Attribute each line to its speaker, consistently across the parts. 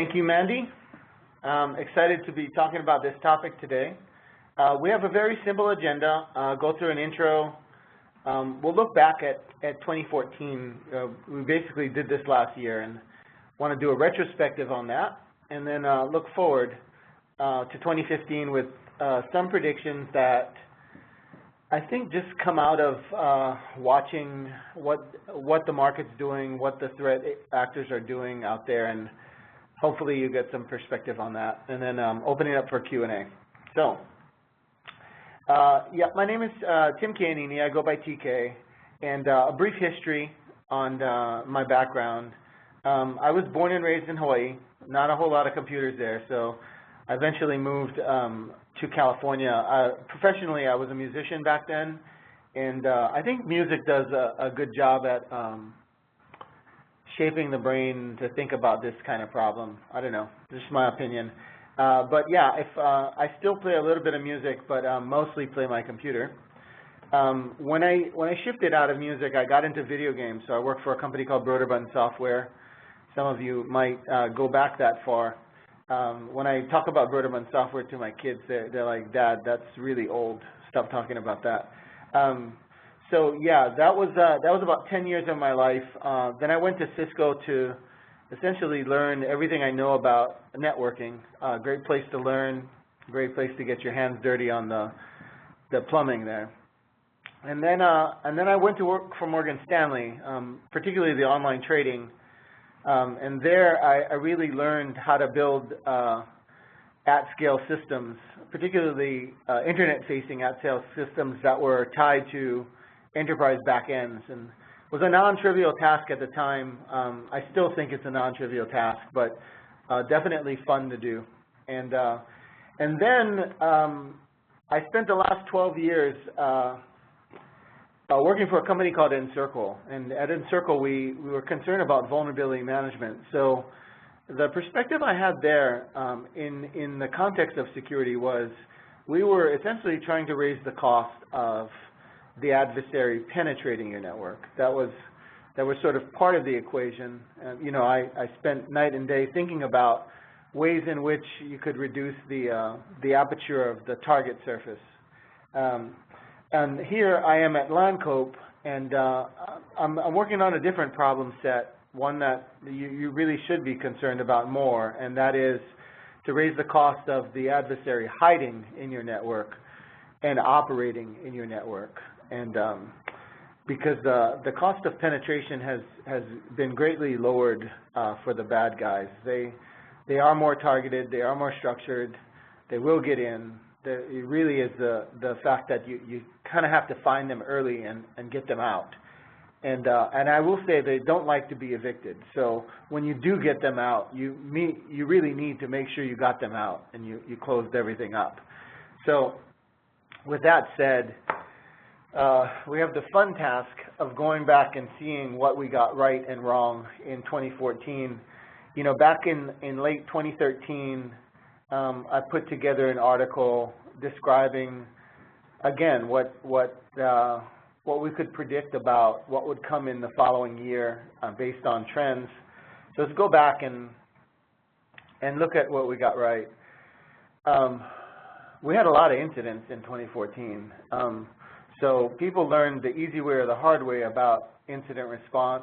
Speaker 1: Thank you, Mandy. Excited to be talking about this topic today. We have a very simple agenda. Go through an intro. We'll look back at 2014. We basically did this last year and want to do a retrospective on that, and then look forward to 2015 with some predictions that I think just come out of watching what the market's doing, what the threat actors are doing out there, and hopefully you get some perspective on that, and then opening up for Q&A. So, yeah, my name is Tim Keanini. I go by TK, and a brief history on my background. I was born and raised in Hawaii. Not a whole lot of computers there, so I eventually moved to California. Professionally, I was a musician back then, and I think music does a good job at shaping the brain to think about this kind of problem. I don't know, just my opinion. But yeah, I still play a little bit of music, but mostly play my computer. When I shifted out of music, I got into video games. So I worked for a company called Broderbund Software. Some of you might go back that far. When I talk about Broderbund Software to my kids, they're like, "Dad, that's really old. Stop talking about that." So yeah, that was about 10 years of my life. Then I went to Cisco to essentially learn everything I know about networking. Great place to learn, great place to get your hands dirty on the plumbing there. And then I went to work for Morgan Stanley, particularly the online trading. And there I really learned how to build at-scale systems, particularly internet-facing at-scale systems that were tied to enterprise backends, and it was a non-trivial task at the time. I still think it's a non-trivial task, but definitely fun to do. And then I spent the last 12 years working for a company called Encircle, and at Encircle we were concerned about vulnerability management. So the perspective I had there in the context of security was we were essentially trying to raise the cost of the adversary penetrating your network. That was sort of part of the equation. You know, I spent night and day thinking about ways in which you could reduce the aperture of the target surface. And here I am at Lancope, and I'm working on a different problem set, one that you really should be concerned about more, and that is to raise the cost of the adversary hiding in your network and operating in your network. And because the cost of penetration has been greatly lowered for the bad guys. They are more targeted, they are more structured, they will get in. It really is the fact that you kind of have to find them early and get them out. And I will say they don't like to be evicted. So when you do get them out, you really need to make sure you got them out and you closed everything up. So with that said, we have the fun task of going back and seeing what we got right and wrong in 2014. You know, back in late 2013, I put together an article describing, again, what we could predict about what would come in the following year based on trends. So let's go back and look at what we got right. We had a lot of incidents in 2014. So people learned the easy way or the hard way about incident response.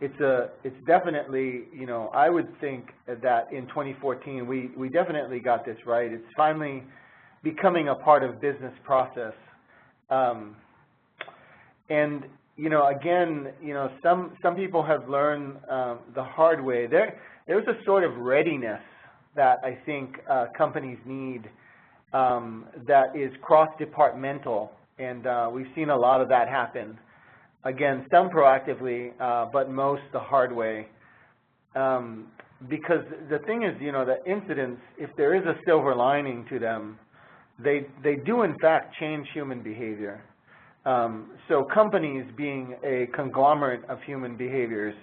Speaker 1: It's definitely, you know, I would think that in 2014 we definitely got this right. It's finally becoming a part of business process. And you know, again, you know, some people have learned the hard way. There's a sort of readiness that I think companies need that is cross-departmental, and we've seen a lot of that happen. Again, some proactively, but most the hard way. Because the thing is, you know, the incidents, if there is a silver lining to them, they do in fact change human behavior. So companies being a conglomerate of human behaviors,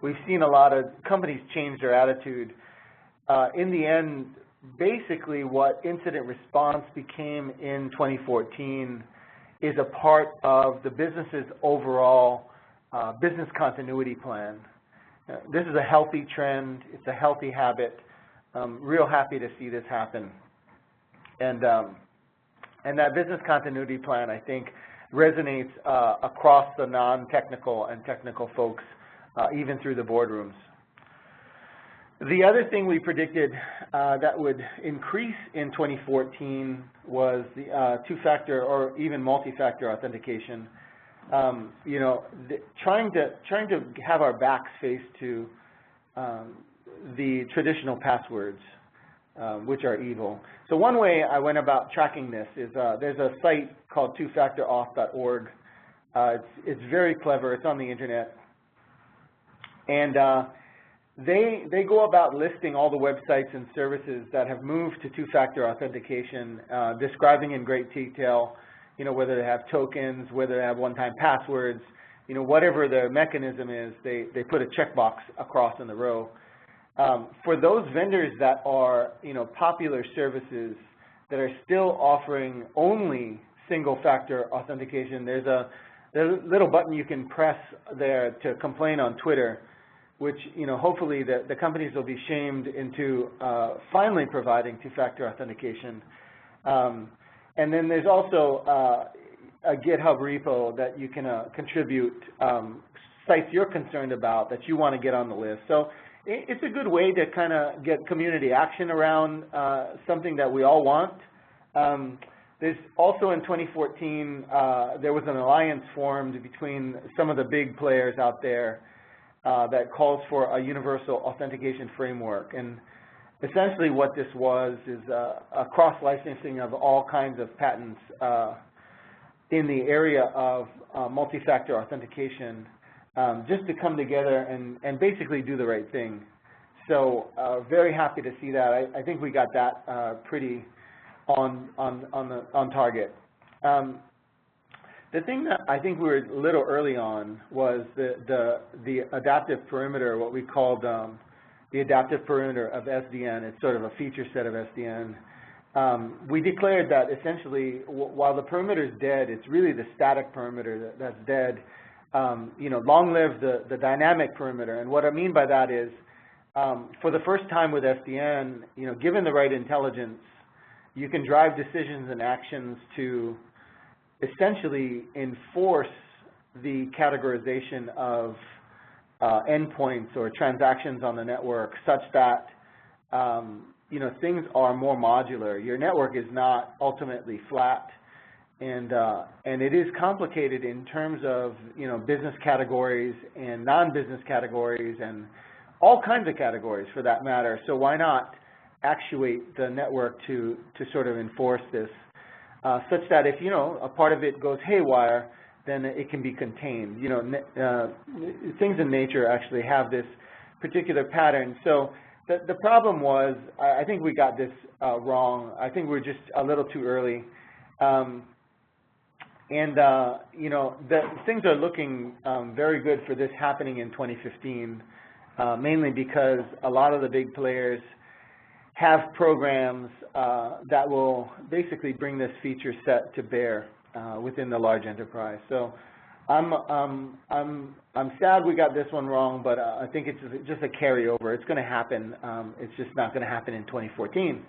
Speaker 1: we've seen a lot of companies change their attitude. In the end, basically what incident response became in 2014 is a part of the business's overall business continuity plan. This is a healthy trend. It's a healthy habit. Real happy to see this happen. And that business continuity plan, I think, resonates across the non-technical and technical folks, even through the boardrooms. The other thing we predicted that would increase in 2014 was the two-factor or even multi-factor authentication. You know, trying to have our backs faced to the traditional passwords, which are evil. So one way I went about tracking this is there's a site called twofactorauth.org. It's very clever. It's on the internet, and they go about listing all the websites and services that have moved to two-factor authentication, describing in great detail, you know, whether they have tokens, whether they have one-time passwords, you know, whatever the mechanism is, they put a checkbox across in the row. For those vendors that are, you know, popular services that are still offering only single-factor authentication, there's a little button you can press there to complain on Twitter, which, you know, hopefully the companies will be shamed into finally providing two-factor authentication. And then there's also a GitHub repo that you can contribute sites you're concerned about that you want to get on the list. So it's a good way to kind of get community action around something that we all want. There's also in 2014, there was an alliance formed between some of the big players out there that calls for a universal authentication framework. And essentially what this was is a cross-licensing of all kinds of patents in the area of multi-factor authentication, just to come together and basically do the right thing. So very happy to see that. I think we got that pretty on target. The thing that I think we were a little early on was the adaptive perimeter, what we called the adaptive perimeter of SDN. It's sort of a feature set of SDN. We declared that essentially, while the perimeter is dead, it's really the static perimeter that's dead. You know, long live the dynamic perimeter. And what I mean by that is, for the first time with SDN, you know, given the right intelligence, you can drive decisions and actions to essentially enforce the categorization of endpoints or transactions on the network such that you know, things are more modular. Your network is not ultimately flat, and it is complicated in terms of, you know, business categories and non-business categories and all kinds of categories for that matter. So why not actuate the network to sort of enforce this such that if, you know, a part of it goes haywire, then it can be contained. You know, things in nature actually have this particular pattern. So the problem was, I think we got this wrong. I think we're just a little too early. You know, things are looking very good for this happening in 2015, mainly because a lot of the big players have programs that will basically bring this feature set to bear within the large enterprise. So I'm sad we got this one wrong, but I think it's just a carryover. It's going to happen. It's just not going to happen in 2014.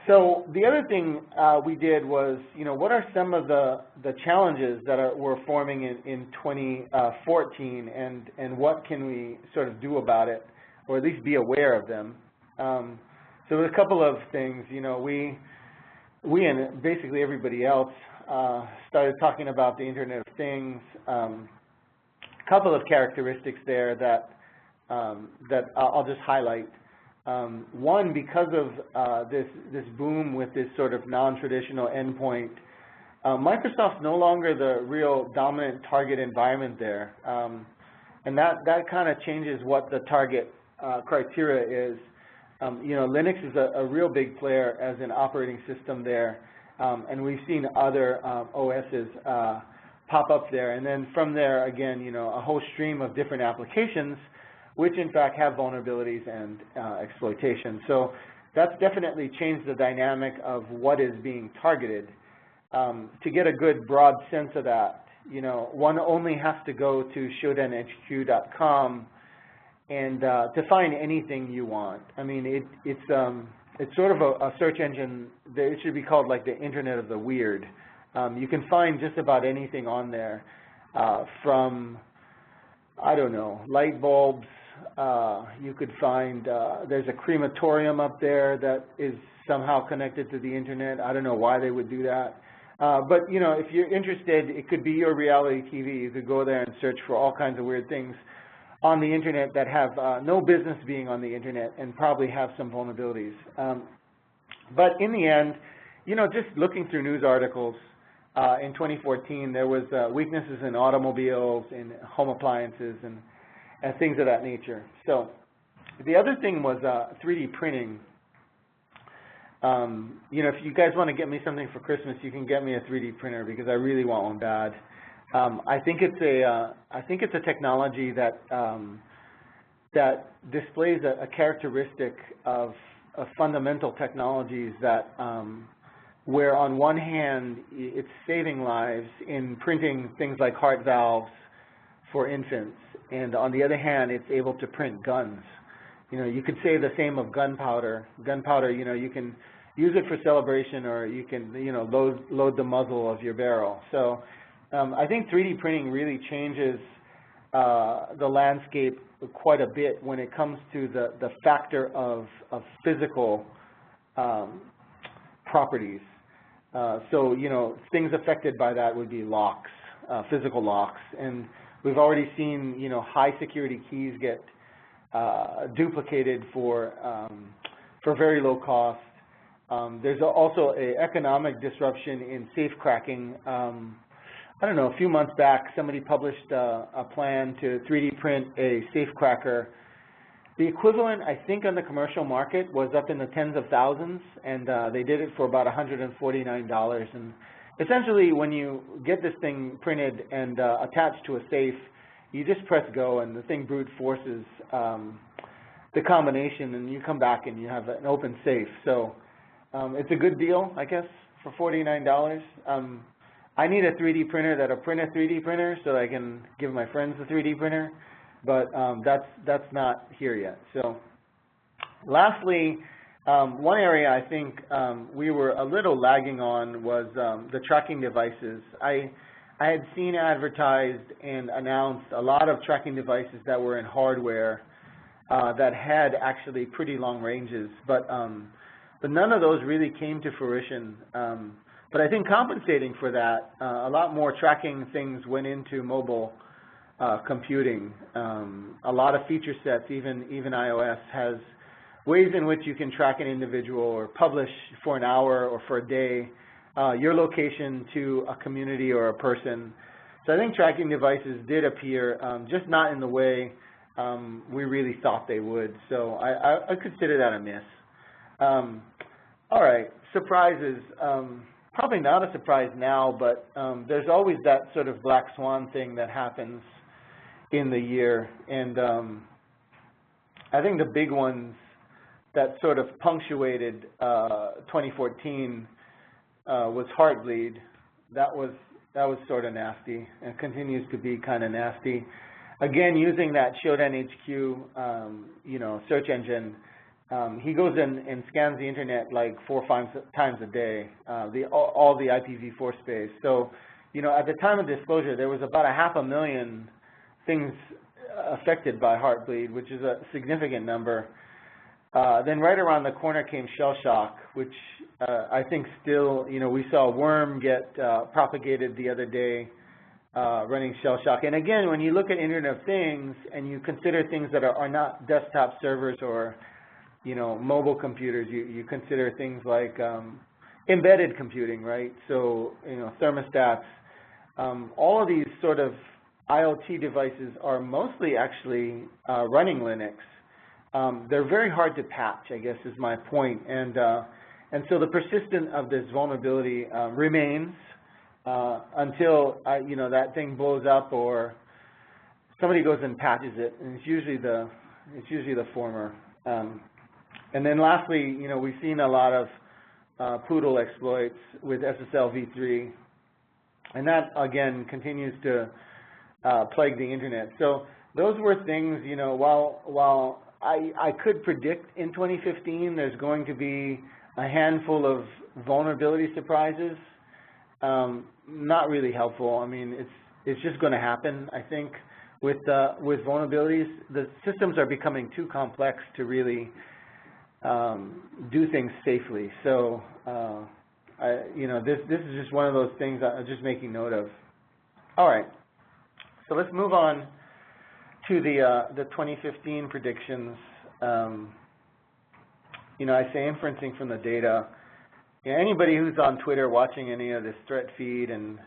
Speaker 1: So the other thing we did was, you know, what are some of the challenges that were forming in 2014, and what can we sort of do about it, or at least be aware of them? So there's a couple of things. You know, we and basically everybody else started talking about the Internet of Things. A couple of characteristics there that I'll just highlight. One, because of this boom with this sort of non-traditional endpoint, Microsoft's no longer the real dominant target environment there, and that kind of changes what the target criteria is. You know, Linux is a real big player as an operating system there, and we've seen other OSs pop up there. And then from there, again, you know, a whole stream of different applications which in fact have vulnerabilities and exploitation. So that's definitely changed the dynamic of what is being targeted. To get a good broad sense of that, you know, one only has to go to shodanhq.com and to find anything you want. I mean, it's sort of a search engine. It should be called like the Internet of the Weird. You can find just about anything on there, from, I don't know, light bulbs. You could find, there's a crematorium up there that is somehow connected to the Internet. I don't know why they would do that. But, you know, if you're interested, it could be your reality TV. You could go there and search for all kinds of weird things on the Internet that have no business being on the Internet and probably have some vulnerabilities. But in the end, you know, just looking through news articles, in 2014, there was weaknesses in automobiles, in home appliances, and things of that nature. So the other thing was 3D printing. You know, if you guys want to get me something for Christmas, you can get me a 3D printer because I really want one bad. I think it's a technology that that displays a characteristic of fundamental technologies that where on one hand it's saving lives in printing things like heart valves for infants, and on the other hand it's able to print guns. You know, you could say the same of gunpowder. Gunpowder, you know, you can use it for celebration, or you can, you know, load the muzzle of your barrel. So I think 3D printing really changes the landscape quite a bit when it comes to the factor of physical properties. So, you know, things affected by that would be locks, physical locks. And we've already seen, you know, high security keys get duplicated for very low cost. There's also an economic disruption in safe cracking. I don't know, a few months back, somebody published a plan to 3D print a safe cracker. The equivalent, I think, on the commercial market was up in the tens of thousands, and they did it for about $149. And essentially, when you get this thing printed and attached to a safe, you just press go, and the thing brute forces the combination, and you come back and you have an open safe. So it's a good deal, I guess, for $49. I need a 3D printer that'll print a 3D printer so I can give my friends a 3D printer, but that's not here yet. So lastly, one area I think we were a little lagging on was the tracking devices. I had seen advertised and announced a lot of tracking devices that were in hardware that had actually pretty long ranges, but none of those really came to fruition. But I think compensating for that, a lot more tracking things went into mobile computing. A lot of feature sets, even iOS, has ways in which you can track an individual or publish for an hour or for a day your location to a community or a person. So I think tracking devices did appear, just not in the way we really thought they would. So I consider that a miss. All right, surprises. Probably not a surprise now, but there's always that sort of black swan thing that happens in the year. And I think the big ones that sort of punctuated 2014 was Heartbleed. That was sort of nasty and continues to be kind of nasty. Again, using that Shodan HQ, you know, search engine. He goes in and scans the internet like 4 or 5 times a day, all the IPv4 space. So, you know, at the time of disclosure, there was about 500,000 things affected by Heartbleed, which is a significant number. Then right around the corner came shell shock, which I think still, you know, we saw a worm get propagated the other day running shell shock. And again, when you look at Internet of Things and you consider things that are not desktop servers or, you know, mobile computers, you consider things like embedded computing, right? So, you know, thermostats, all of these sort of IoT devices are mostly actually running Linux. They're very hard to patch, I guess is my point. And so the persistence of this vulnerability remains until, you know, that thing blows up or somebody goes and patches it, and it's usually the former. And then lastly, you know, we've seen a lot of Poodle exploits with SSL v3, and that again continues to plague the internet. So those were things, you know, while I could predict in 2015 there's going to be a handful of vulnerability surprises, not really helpful. I mean, it's just going to happen, I think, with vulnerabilities. The systems are becoming too complex to really do things safely. So, you know, this is just one of those things I'm just making note of. All right, so let's move on to the 2015 predictions. You know, I say inferencing from the data. You know, anybody who's on Twitter watching any of this threat feed, and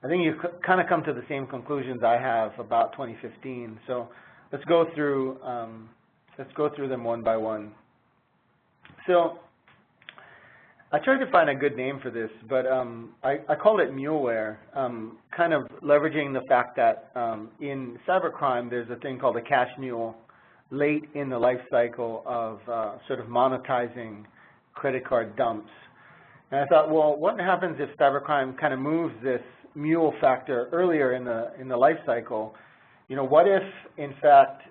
Speaker 1: I think you kind of come to the same conclusions I have about 2015. So let's go through them one by one. So I tried to find a good name for this, but I called it Muleware, kind of leveraging the fact that in cybercrime there's a thing called a cash mule late in the life cycle of sort of monetizing credit card dumps. And I thought, well, what happens if cybercrime kind of moves this mule factor earlier in the life cycle? You know, what if, in fact,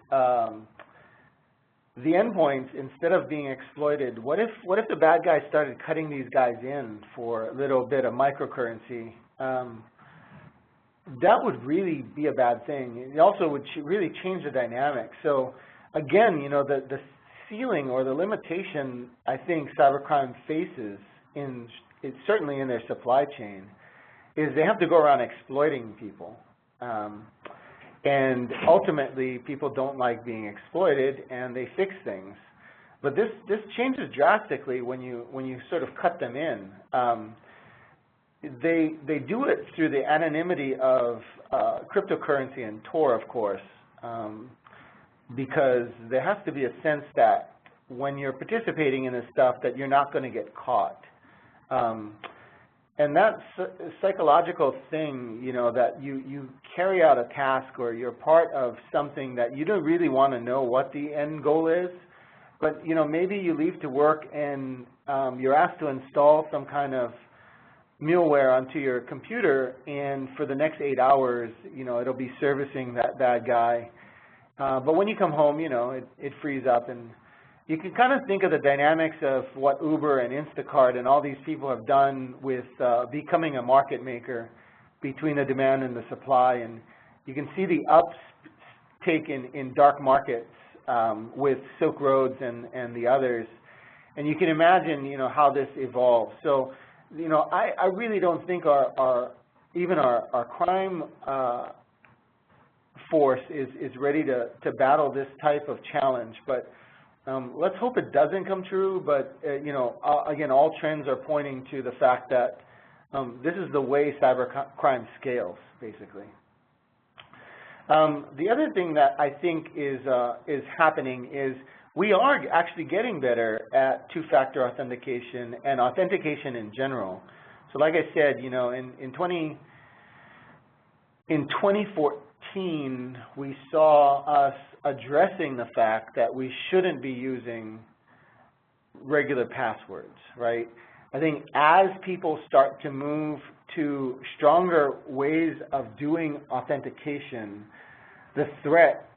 Speaker 1: the endpoints, instead of being exploited, what if the bad guys started cutting these guys in for a little bit of microcurrency? That would really be a bad thing. It also would really change the dynamic. So again, you know, the ceiling or the limitation I think cybercrime faces certainly in their supply chain is they have to go around exploiting people. And ultimately, people don't like being exploited, and they fix things. But this changes drastically when you sort of cut them in. They do it through the anonymity of cryptocurrency and Tor, of course, because there has to be a sense that when you're participating in this stuff, that you're not going to get caught. And that psychological thing, you know, that you carry out a task or you're part of something that you don't really want to know what the end goal is, but, you know, maybe you leave to work and you're asked to install some kind of Muleware onto your computer, and for the next 8 hours, you know, it'll be servicing that bad guy. But when you come home, you know, it frees up, and you can kind of think of the dynamics of what Uber and Instacart and all these people have done with becoming a market maker between the demand and the supply. And you can see the ups taken in dark markets with Silk Roads and the others. And you can imagine, you know, how this evolves. So, you know, I really don't think even our crime force is ready to battle this type of challenge. But let's hope it doesn't come true, but you know, again, all trends are pointing to the fact that this is the way cybercrime scales, basically. The other thing that I think is happening is we are actually getting better at two-factor authentication and authentication in general. So like I said, you know, in 2014, we saw us addressing the fact that we shouldn't be using regular passwords, right? I think as people start to move to stronger ways of doing authentication, the threat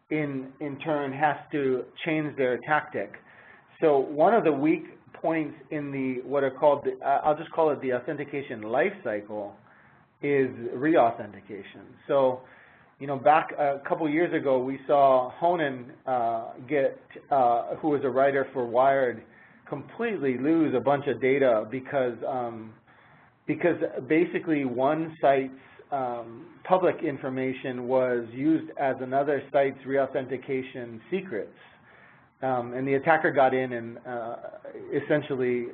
Speaker 1: in turn has to change their tactic. So one of the weak points in what are called, I'll just call it the authentication life cycle, is re-authentication. So, you know, back a couple years ago, we saw Honan who was a writer for Wired, completely lose a bunch of data because basically one site's public information was used as another site's re-authentication secrets. And the attacker got in and essentially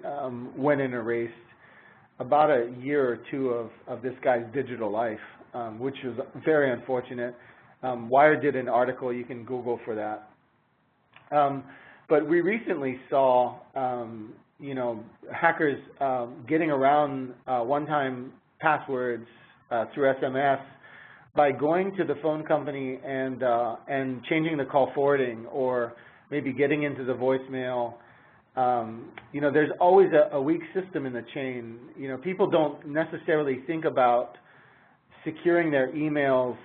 Speaker 1: went and erased about a year or two of this guy's digital life, which was very unfortunate. Wired did an article, you can Google for that. But we recently saw, you know, hackers getting around one-time passwords through SMS by going to the phone company and changing the call forwarding, or maybe getting into the voicemail. You know, there's always a weak system in the chain. You know, people don't necessarily think about securing their emails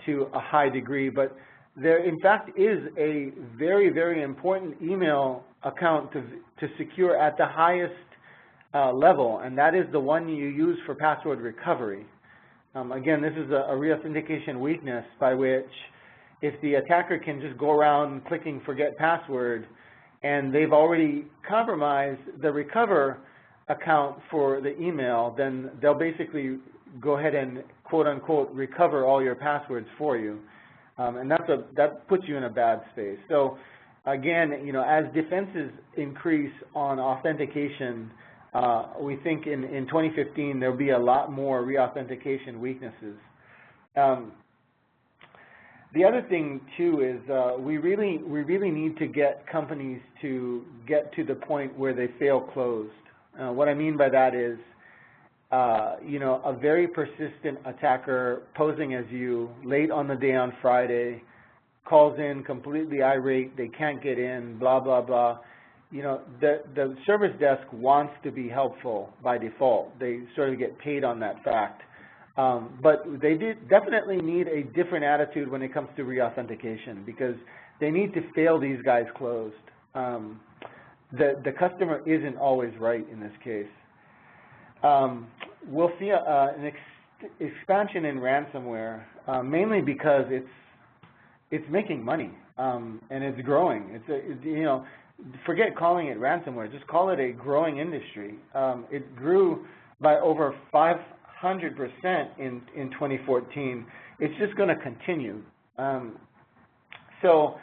Speaker 1: to a high degree, but there in fact is a very, very important email account to secure at the highest level, and that is the one you use for password recovery. Again, this is a re-authentication weakness by which if the attacker can just go around clicking forget password and they've already compromised the recover account for the email, then they'll basically go ahead and quote-unquote recover all your passwords for you. And that puts you in a bad space. So again, as defenses increase on authentication, we think in 2015 there'll be a lot more re-authentication weaknesses. The other thing too is we really need to get companies to get to the point where they fail closed. What I mean by that is, a very persistent attacker posing as you late on the day on Friday, calls in completely irate, they can't get in, blah, blah, blah. The service desk wants to be helpful by default. They sort of get paid on that fact. But they definitely need a different attitude when it comes to re-authentication, because they need to fail these guys closed. The customer isn't always right in this case. We'll see an expansion in ransomware, mainly because it's making money and it's growing. Forget calling it ransomware, just call it a growing industry. It grew by over 500% in 2014. It's just going to continue. So,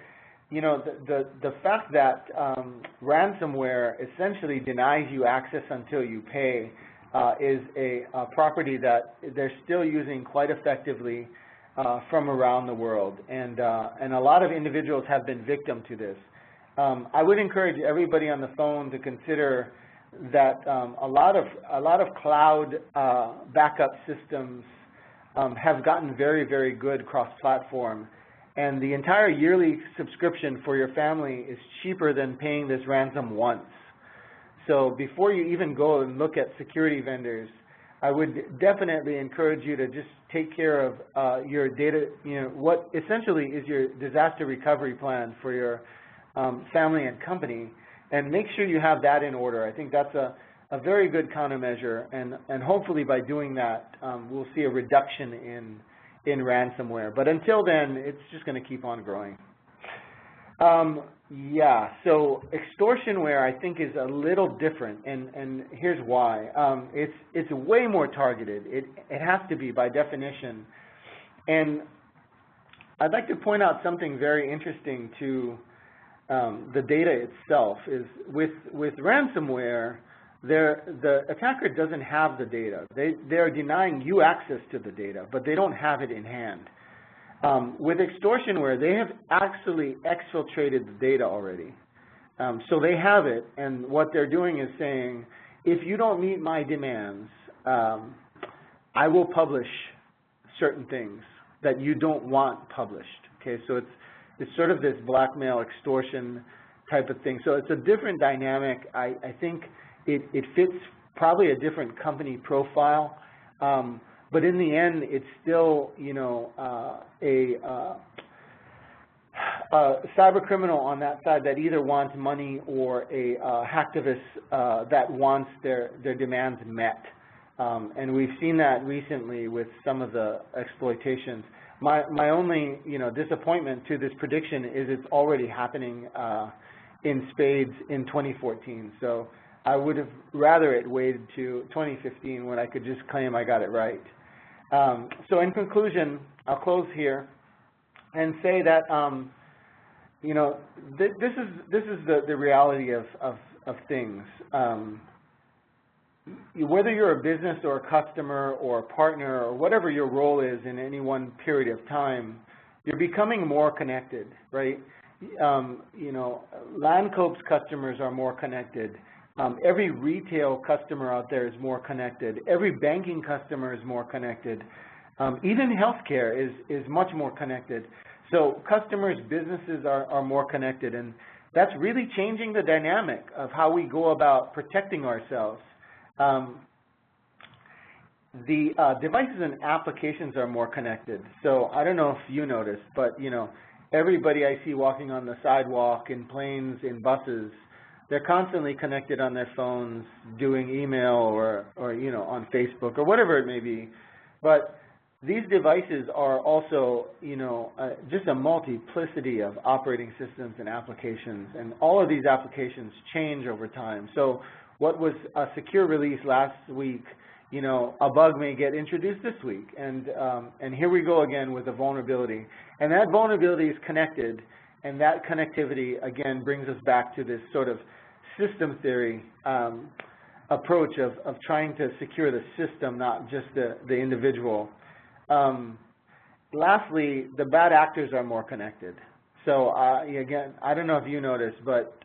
Speaker 1: the fact that ransomware essentially denies you access until you pay is a property that they're still using quite effectively from around the world, and a lot of individuals have been victim to this. I would encourage everybody on the phone to consider that a lot of cloud backup systems have gotten very, very good cross-platform, and the entire yearly subscription for your family is cheaper than paying this ransom once. So before you even go and look at security vendors, I would definitely encourage you to just take care of your data, what essentially is your disaster recovery plan for your family and company, and make sure you have that in order. I think that's a very good countermeasure, and hopefully by doing that, we'll see a reduction in ransomware. But until then, it's just going to keep on growing. Yeah, so extortionware I think is a little different, and here's why. It's way more targeted. It has to be by definition. And I'd like to point out something very interesting to the data itself is with ransomware, the attacker doesn't have the data. They're denying you access to the data, but they don't have it in hand. With extortionware, they have actually exfiltrated the data already. So they have it, and what they're doing is saying, if you don't meet my demands, I will publish certain things that you don't want published. Okay, so it's sort of this blackmail extortion type of thing. So it's a different dynamic. I think it fits probably a different company profile. But in the end, it's still, a cyber criminal on that side that either wants money or a hacktivist that wants their demands met. And we've seen that recently with some of the exploitations. My only, disappointment to this prediction is it's already happening in spades in 2014. So I would have rather it waited to 2015 when I could just claim I got it right. So in conclusion, I'll close here and say that this is the reality of things. Whether you're a business or a customer or a partner or whatever your role is in any one period of time, you're becoming more connected, right? Lancope's customers are more connected. Every retail customer out there is more connected. Every banking customer is more connected. Even healthcare is much more connected. So customers, businesses are more connected, and that's really changing the dynamic of how we go about protecting ourselves. The devices and applications are more connected. So I don't know if you noticed, but everybody I see walking on the sidewalk, in planes, in buses, they're constantly connected on their phones, doing email or on Facebook or whatever it may be. But these devices are also, just a multiplicity of operating systems and applications, and all of these applications change over time. So what was a secure release last week, a bug may get introduced this week, and here we go again with a vulnerability. And that vulnerability is connected, and that connectivity, again, brings us back to this sort of system theory approach of trying to secure the system, not just the individual. Lastly, the bad actors are more connected. So again, I don't know if you noticed, but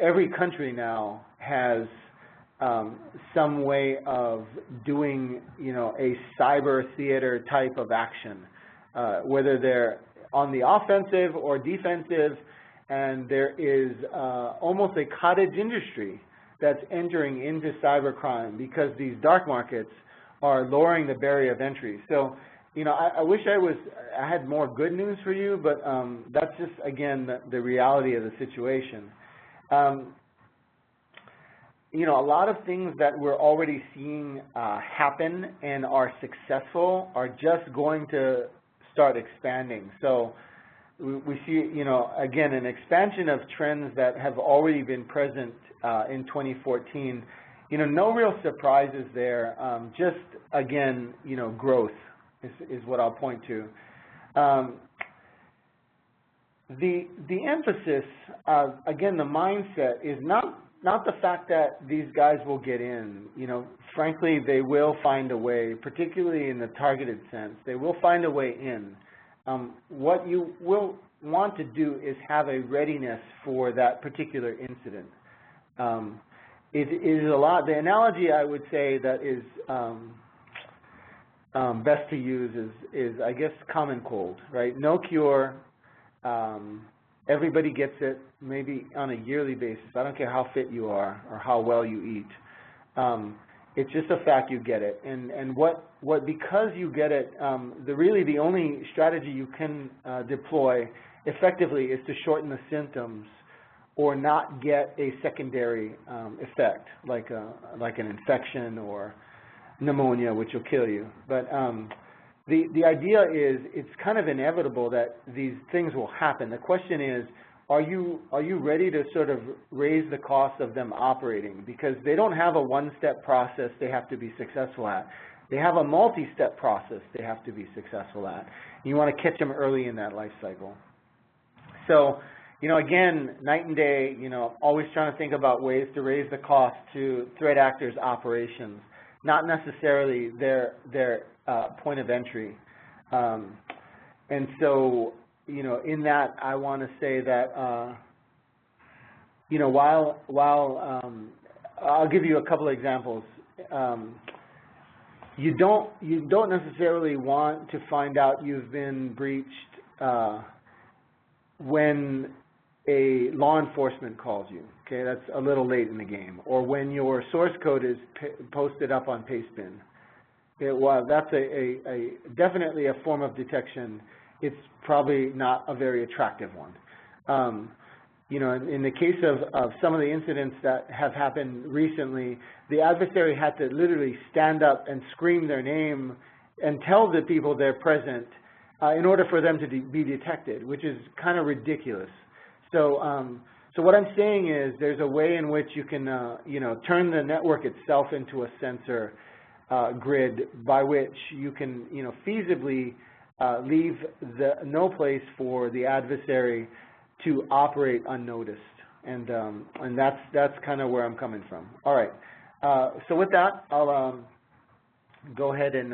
Speaker 1: every country now has some way of doing a cyber theater type of action, whether they're on the offensive or defensive, and there is almost a cottage industry that's entering into cybercrime because these dark markets are lowering the barrier of entry. So, I wish I had more good news for you, but that's just, again, the reality of the situation. A lot of things that we're already seeing happen and are successful are just going to start expanding. So we see, again, an expansion of trends that have already been present in 2014. No real surprises there. Just, again, growth is what I'll point to. The emphasis, again, the mindset is not the fact that these guys will get in. Frankly, they will find a way, particularly in the targeted sense. They will find a way in. What you will want to do is have a readiness for that particular incident. It is a lot. The analogy I would say that is best to use is, I guess, common cold, right? No cure. Everybody gets it, maybe on a yearly basis. I don't care how fit you are or how well you eat. It's just a fact you get it. And because you get it, really the only strategy you can deploy effectively is to shorten the symptoms or not get a secondary effect, like an infection or pneumonia, which will kill you. But the idea is it's kind of inevitable that these things will happen. The question is, are you ready to sort of raise the cost of them operating? Because they don't have a one-step process they have to be successful at. They have a multi-step process they have to be successful at. You want to catch them early in that life cycle. So, again, night and day, always trying to think about ways to raise the cost to threat actors' operations, not necessarily their point of entry. And so, in that, I want to say that, while I'll give you a couple of examples. You don't necessarily want to find out you've been breached when a law enforcement calls you. Okay, that's a little late in the game. Or when your source code is posted up on Pastebin. Well, that's definitely a form of detection. It's probably not a very attractive one. In the case of some of the incidents that have happened recently, the adversary had to literally stand up and scream their name and tell the people they're present in order for them to be detected, which is kind of ridiculous. So what I'm saying is there's a way in which you can, turn the network itself into a sensor grid by which you can, feasibly leave no place for the adversary to operate unnoticed, and that's kind of where I'm coming from. All right. So with that, I'll go ahead and